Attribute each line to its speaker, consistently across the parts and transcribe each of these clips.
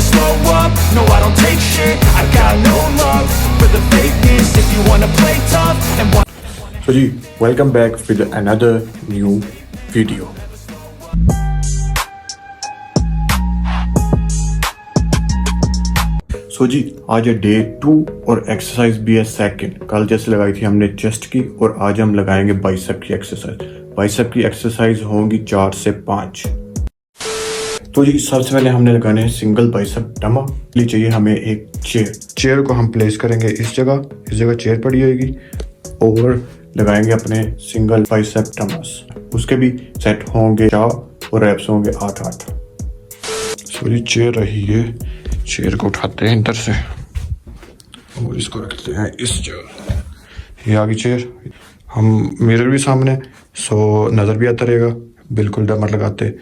Speaker 1: never slow up, no I don't take shit. I got no love for the fakeness. If you wanna play tough and want
Speaker 2: So ji, welcome back with another new video. So जी, आज है day 2 और exercise भी है second. कल जैसे लगाई थी हमने चेस्ट की और आज हम लगाएंगे बाइसेप की एक्सरसाइज। बाइसेप की एक्सरसाइज होंगी 4 से 5। तो जी सबसे पहले हमने लगाने हैं सिंगल बाइसेप डम्बल। लिए चाहिए हमें एक चेयर को हम प्लेस करेंगे इस जगह चेयर पड़ी होगी और लगाएंगे अपने सिंगल बाइसेप डम्बल्स। उसके भी सेट होंगे 4 और रैप्स होंगे 8-8। सॉरी चेयर रही है, चेयर को उठाते हैं इधर से और इसको रखते हैं इस जगह। ये आ गई चेयर, हम मिरर भी सामने सो नज़र भी आता रहेगा, बिल्कुल डम्बल लगाते।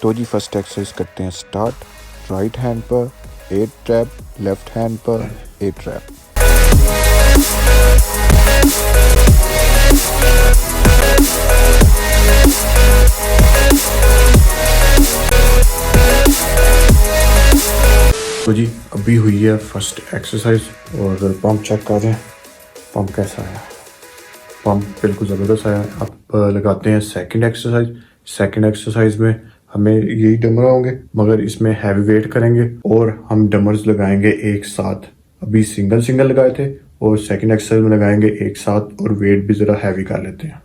Speaker 3: तो जी फर्स्ट एक्सरसाइज करते हैं स्टार्ट। राइट हैंड पर 8 ट्रैप, लेफ्ट हैंड पर 8 ट्रैप।
Speaker 2: तो जी अभी हुई है फर्स्ट एक्सरसाइज और पंप चेक कर रहे हैं पंप कैसा आया। पंप बिल्कुल ज़बरदस्त आया। अब लगाते हैं सेकंड एक्सरसाइज। सेकंड एक्सरसाइज में हमें यही डंबल होंगे मगर इसमें हैवी वेट करेंगे और हम डंबल्स लगाएंगे एक साथ। अभी सिंगल लगाए थे और सेकंड एक्सरसाइज में लगाएंगे एक साथ और वेट भी ज़रा हैवी कर लेते हैं।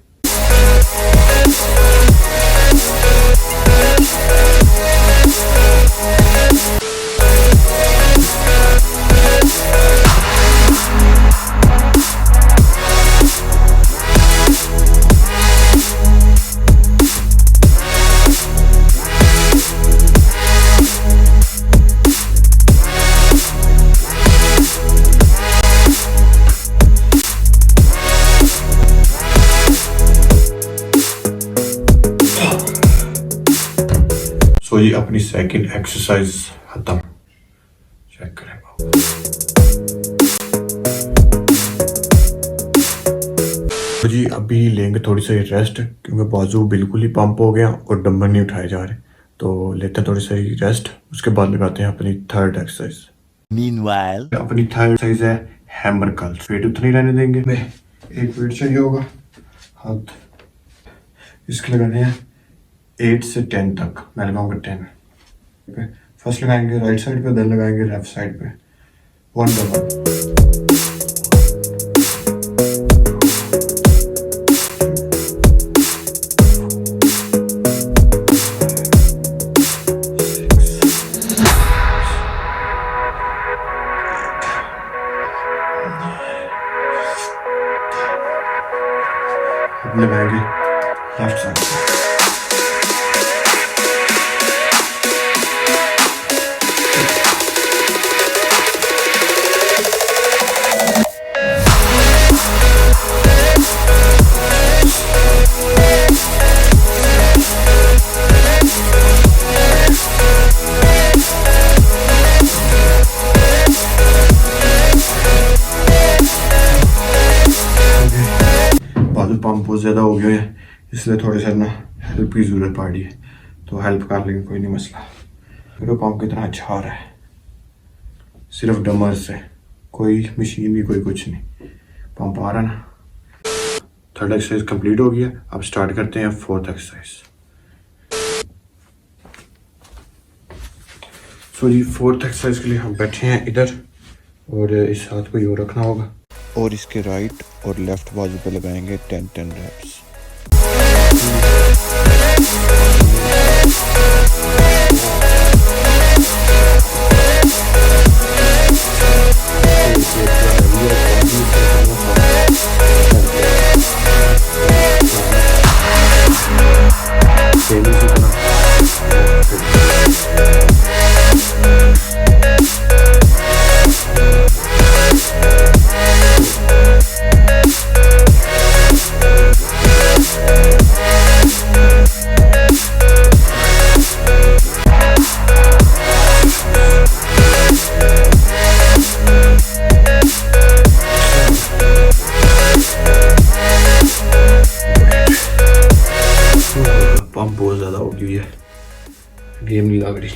Speaker 2: तो ये अपनी सेकंड एक्सरसाइज खत्म। चेक करें तो जी अभी लेंगे थोड़ी सी रेस्ट क्योंकि बाजू बिल्कुल ही पंप हो गया और डंबल नहीं उठाए जा रहे, तो लेते हैं थोड़ी सी रेस्ट। उसके बाद लगाते हैं अपनी थर्ड एक्सरसाइज।
Speaker 3: Meanwhile,
Speaker 2: अपनी थर्ड एक्सरसाइज है हैमर कर्ल्स। वेट उतना ही रहने देंगे, एक वेट चाहिए होगा हाथ। इसके लगाने हैं 8 से 10 तक। मैं लगाऊंगा 10 पे। फर्स्ट लगाएंगे राइट साइड पे, देन लगाएंगे लेफ्ट साइड पे 1 बाय 1। अब लगाएंगे लेफ्ट साइड पे। पंप बहुत ज़्यादा हो गया है इसलिए थोड़े से ना हेल्प की ज़रूरत पड़ रही है, तो हेल्प कर लेंगे, कोई नहीं मसला। मेरा पंप कितना अच्छा आ रहा है, सिर्फ डंबल से, कोई मशीन नहीं कोई कुछ नहीं, पंप आ रहा है ना। थर्ड एक्सरसाइज कंप्लीट हो गया। अब स्टार्ट करते हैं फोर्थ एक्सरसाइज। सो जी फोर्थ एक्सरसाइज के लिए हम बैठे हैं इधर और इस हाथ को यूँ रखना होगा
Speaker 3: और इसके राइट और लेफ्ट बाजू पे लगाएंगे 10 रैप्स। पंप बहुत ज़्यादा हो गई है, गेम नहीं लग रही।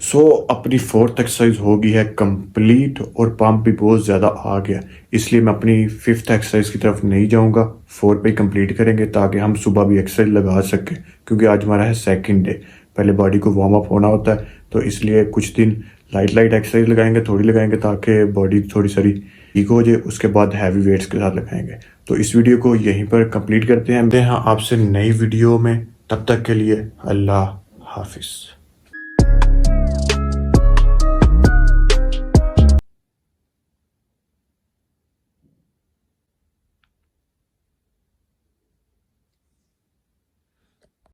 Speaker 2: सो अपनी फोर्थ एक्सरसाइज हो गई है कंप्लीट और पंप भी बहुत ज़्यादा आ गया, इसलिए मैं अपनी फिफ्थ एक्सरसाइज की तरफ नहीं जाऊंगा, फोर पे कंप्लीट करेंगे ताकि हम सुबह भी एक्सरसाइज लगा सकें, क्योंकि आज हमारा है सेकंड डे, पहले बॉडी को वार्म अप होना होता है, तो इसलिए कुछ दिन लाइट एक्सरसाइज लगाएंगे, थोड़ी लगाएंगे ताकि बॉडी थोड़ी सारी ठीक हो जाए, उसके बाद हैवी वेट्स के साथ लगाएंगे। तो इस वीडियो को यहीं पर कंप्लीट करते हैं, आपसे नई वीडियो में, तब तक के लिए अल्लाह हाफिज़।